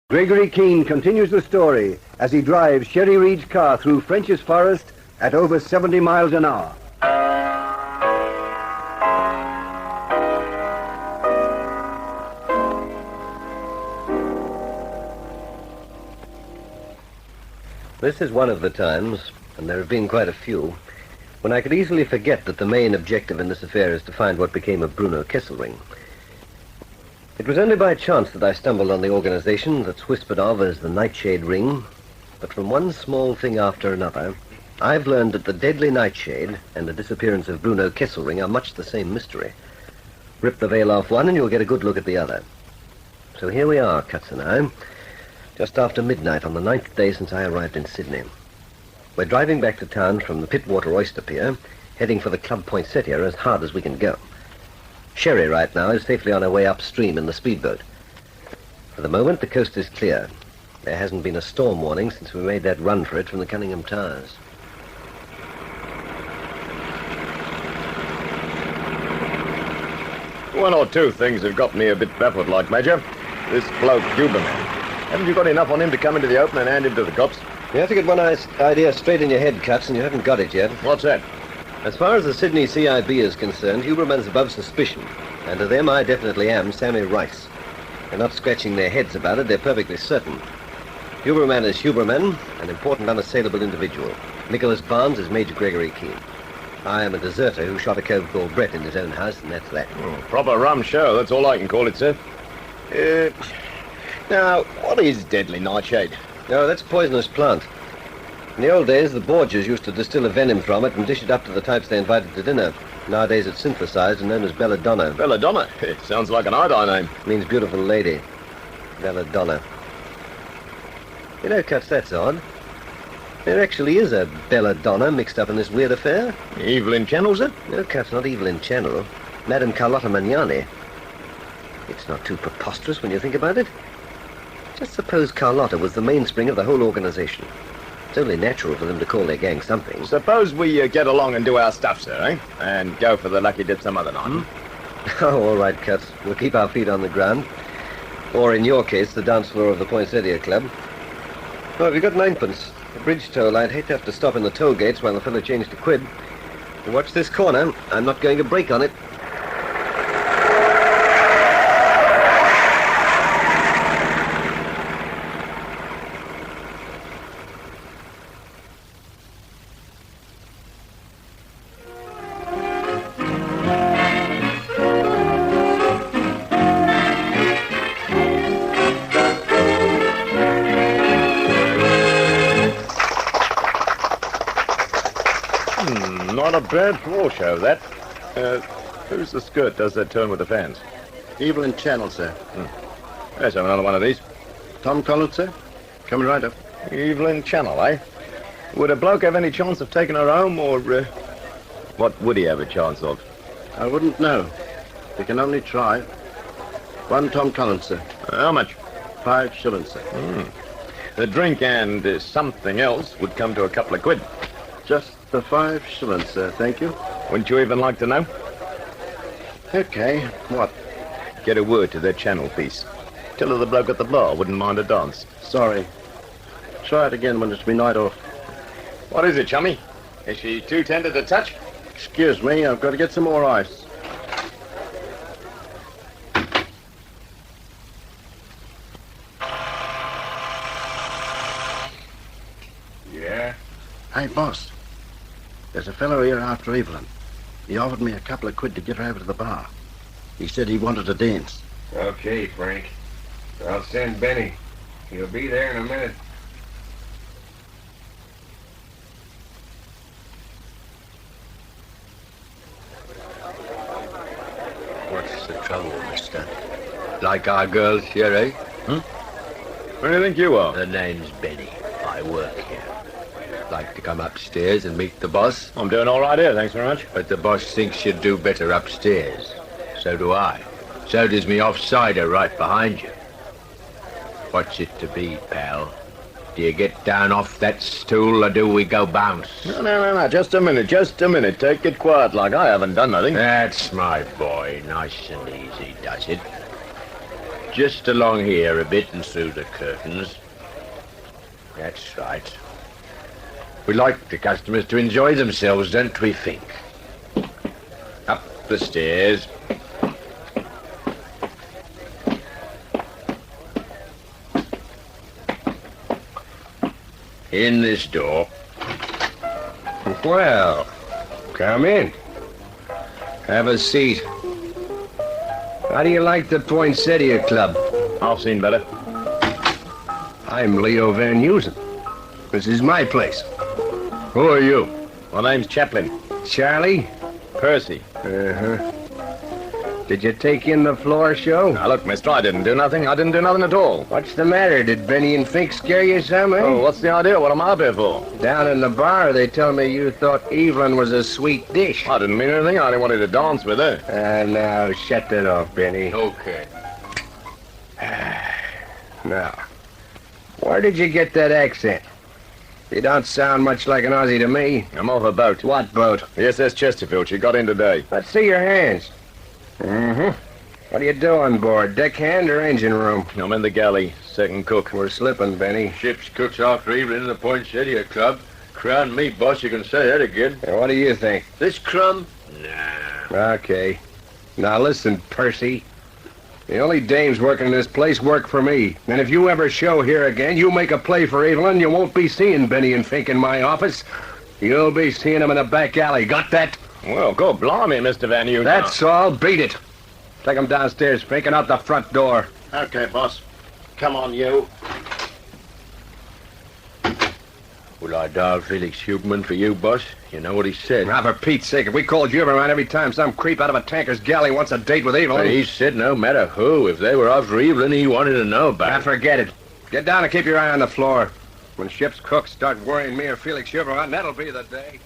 Gregory Keene continues the story as he drives Sherry Reed's car through French's Forest at over 70 miles an hour. This is one of the times, and there have been quite a few, when I could easily forget that the main objective in this affair is to find what became of Bruno Kesselring. It was only by chance that I stumbled on the organization that's whispered of as the NightShade Ring, but from one small thing after another, I've learned that the deadly NightShade and the disappearance of Bruno Kesselring are much the same mystery. Rip the veil off one and you'll get a good look at the other. So here we are, Cutts and I, just after midnight on the 9th day since I arrived in Sydney. We're driving back to town from the Pittwater Oyster Pier, heading for the Club Poinsettia as hard as we can go. Sherry right now is safely on her way upstream in the speedboat. For the moment, the coast is clear. There hasn't been a storm warning since we made that run for it from the Cunningham Towers. One or two things have got me a bit baffled like, Major. This bloke, Huberman. Haven't you got enough on him to come into the open and hand him to the cops? You have to get one idea straight in your head, Cutts, and you haven't got it yet. What's that? As far as the Sydney CIB is concerned, Huberman's above suspicion. And to them, I definitely am Sammy Rice. They're not scratching their heads about it, they're perfectly certain. Huberman is Huberman, an important unassailable individual. Nicholas Barnes is Major Gregory Keene. I am a deserter who shot a cove called Brett in his own house, and that's that. Proper rum show, that's all I can call it, sir. Now, what is deadly nightshade? Oh, that's a poisonous plant. In the old days, the Borgias used to distill a venom from it and dish it up to the types they invited to dinner. Nowadays, it's synthesized and known as belladonna. Belladonna? It sounds like an iodine name. Means beautiful lady. Belladonna. You know, Cutts, that's odd. There actually is a belladonna mixed up in this weird affair. Evelyn Channel, sir? No, Cutts, not Evelyn Channel. Madame Carlotta Magnani. It's not too preposterous when you think about it. Just suppose Carlotta was the mainspring of the whole organization. It's only natural for them to call their gang something. Suppose we get along and do our stuff, sir, eh? And go for the lucky dip some other night. Oh, all right, Cutts. We'll keep our feet on the ground. Or, in your case, the dance floor of the Poinsettia Club. Oh, have you got ninepence? The bridge toll. I'd hate to have to stop in the toll gates while the fellow changed to quid. Watch this corner. I'm not going to brake on it. Not a bad floor show, that. Who's the skirt does that turn with the fans? Evelyn Channel, sir. Let's have another one of these. Tom Collins, sir. Coming right up. Evelyn Channel, eh? Would a bloke have any chance of taking her home, or what would he have a chance of? I wouldn't know. We can only try. One Tom Collins, sir. How much? 5 shillings, sir. The drink and something else would come to a couple of quid. Just the 5 shillings, sir. Thank you. Wouldn't you even like to know? Okay. What? Get a word to their Channel piece. Tell her the bloke at the bar wouldn't mind a dance. Sorry. Try it again when it's me night off. What is it, chummy? Is she too tender to touch? Excuse me, I've got to get some more ice. Yeah? Hey, boss. There's a fellow here after Evelyn. He offered me a couple of quid to get her over to the bar. He said he wanted to dance. Okay, Frank. I'll send Benny. He'll be there in a minute. What's the trouble, mister? Like our girls here, eh? Who do you think you are? The name's Benny. I work here. Like to come upstairs and meet the boss? I'm doing all right here, thanks very much. But the boss thinks you'd do better upstairs. So do I. So does me offsider right behind you. What's it to be, pal? Do you get down off that stool or do we go bounce? No. Just a minute. Take it quiet like I haven't done nothing. That's my boy. Nice and easy, does it? Just along here a bit and through the curtains. That's right. We like the customers to enjoy themselves, don't we, Fink? Up the stairs. In this door. Well, come in. Have a seat. How do you like the Poinsettia Club? I've seen better. I'm Leo Van Heusen. This is my place. Who are you? My name's Chaplin. Charlie? Percy. Uh-huh. Did you take in the floor show? Now, look, mister, I didn't do nothing. I didn't do nothing at all. What's the matter? Did Benny and Fink scare you some, eh? Oh, what's the idea? What am I up here for? Down in the bar, they tell me you thought Evelyn was a sweet dish. I didn't mean anything. I only wanted to dance with her. Now, shut that off, Benny. Okay. Now, where did you get that accent? You don't sound much like an Aussie to me. I'm off a boat. What boat? The SS Chesterfield. She got in today. Let's see your hands. Mm-hmm. What do you do on board? Deckhand or engine room? I'm in the galley. Second cook. We're slipping, Benny. Ship's cooks after Evelyn in the Poinsettia Club. Crown me, boss, you can say that again. Now, what do you think? This crumb? Nah. Okay. Now listen, Percy. The only dames working in this place work for me. And if you ever show here again, you make a play for Evelyn, you won't be seeing Benny and Fink in my office. You'll be seeing them in a back alley. Got that? Well, go blimey, Mr. Van Heusen. That's all. Beat it. Take them downstairs, Fink, and out the front door. Okay, boss. Come on, you. Will I dial Felix Huberman for you, boss? You know what he said. Now, for Pete's sake, if we called you around every time some creep out of a tanker's galley wants a date with Evelyn... But he said no matter who. If they were after Evelyn, he wanted to know about Now, it. forget it. Get down and keep your eye on the floor. When ship's cooks start worrying me or Felix Huberman, that'll be the day.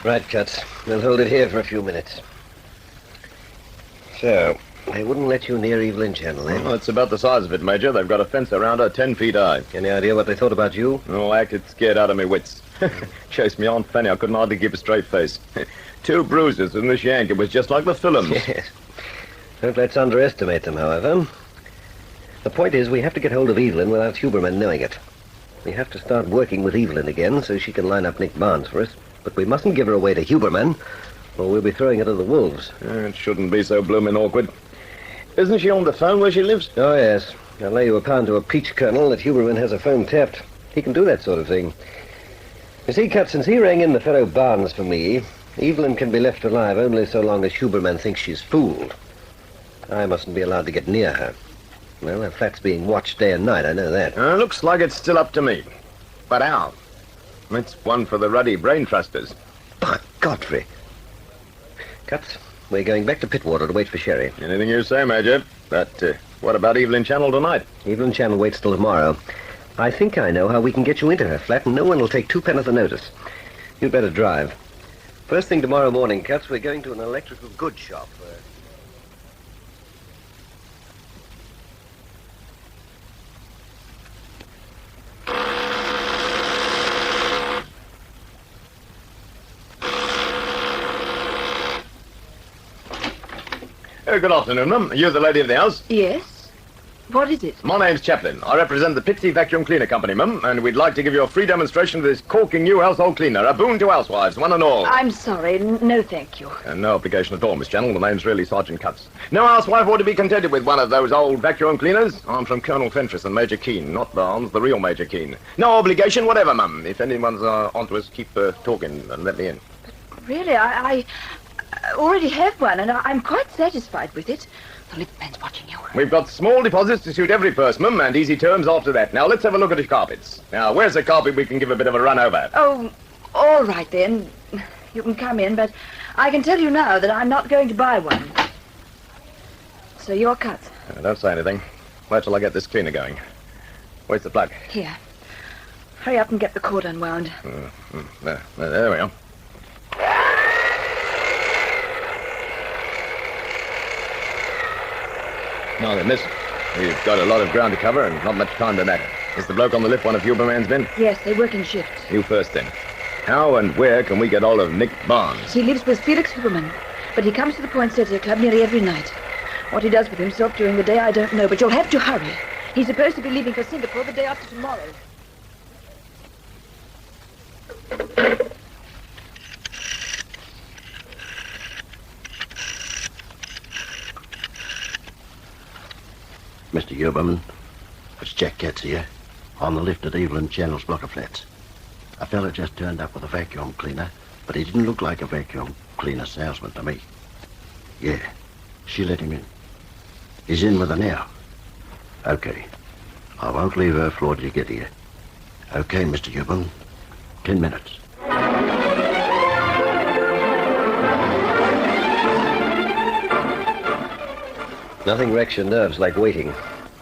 Right, Cuts. We'll hold it here for a few minutes. So, they wouldn't let you near Evelyn Channel, eh? Well, it's about the size of it, Major. They've got a fence around her 10 feet high. Any idea what they thought about you? Oh, I acted scared out of my wits. Chased me on Fanny. I couldn't hardly keep a straight face. 2 bruises and this yank. It was just like the films. Yes. Don't let's underestimate them, however. The point is, we have to get hold of Evelyn without Huberman knowing it. We have to start working with Evelyn again so she can line up Nick Barnes for us. But we mustn't give her away to Huberman, or we'll be throwing her to the wolves. It shouldn't be so blooming awkward. Isn't she on the phone where she lives? Oh, yes. I'll lay you a pound to a peach kernel that Huberman has a phone tapped. He can do that sort of thing. You see, Cut, since he rang in the fellow Barnes for me, Evelyn can be left alive only so long as Huberman thinks she's fooled. I mustn't be allowed to get near her. Well, her flat's being watched day and night, I know that. Looks like it's still up to me. But how? It's one for the ruddy brain trusters. By Godfrey. Cuts, we're going back to Pittwater to wait for Sherry. Anything you say, Major. But what about Evelyn Channel tonight? Evelyn Channel waits till tomorrow. I think I know how we can get you into her flat, and no one will take 2 pence of notice. You'd better drive. First thing tomorrow morning, Cuts, we're going to an electrical goods shop. Good afternoon, ma'am. You're the lady of the house? Yes? What is it? My name's Chaplin. I represent the Pitsy Vacuum Cleaner Company, ma'am, and we'd like to give you a free demonstration of this corking new household cleaner. A boon to housewives, one and all. I'm sorry. No, thank you. No obligation at all, Miss Channel. The name's really Sergeant Cuts. No housewife ought to be contented with one of those old vacuum cleaners. I'm from Colonel Fentress and Major Keane, not Barnes, the real Major Keane. No obligation whatever, ma'am. If anyone's onto us, keep talking and let me in. Really, I already have one, and I'm quite satisfied with it. The lift man's watching you. We've got small deposits to suit every purse, ma'am, and easy terms after that. Now, let's have a look at the carpets. Now, where's the carpet we can give a bit of a run over? Oh, all right, then. You can come in, but I can tell you now that I'm not going to buy one. So you're cut. Don't say anything. Wait till I get this cleaner going. Where's the plug? Here. Hurry up and get the cord unwound. There we are. Now then, listen. We've got a lot of ground to cover and not much time to matter. Is the bloke on the lift one of Huberman's men? Yes, they work in shifts. You first, then. How and where can we get hold of Nick Barnes? He lives with Felix Huberman, but he comes to the Poinsettia Club nearly every night. What he does with himself during the day, I don't know, but you'll have to hurry. He's supposed to be leaving for Singapore the day after tomorrow. Mr. Huberman, it's Jack Katz here, on the lift at Evelyn Channel's block of flats. A fella just turned up with a vacuum cleaner, but he didn't look like a vacuum cleaner salesman to me. Yeah, she let him in. He's in with her now. Okay. I won't leave her floor till you get here. Okay, Mr. Huberman. 10 minutes. Nothing wrecks your nerves like waiting.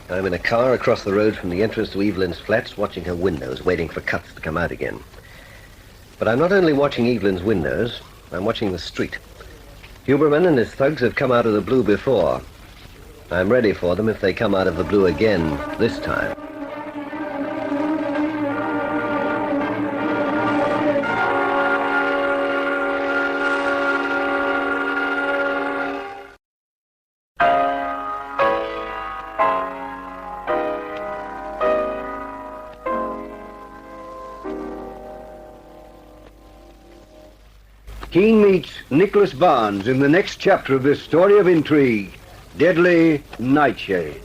I'm in a car across the road from the entrance to Evelyn's flats, watching her windows, waiting for Cutts to come out again. But I'm not only watching Evelyn's windows, I'm watching the street. Huberman and his thugs have come out of the blue before. I'm ready for them if they come out of the blue again this time. Keene meets Nicholas Barnes in the next chapter of this story of intrigue, Deadly Nightshade.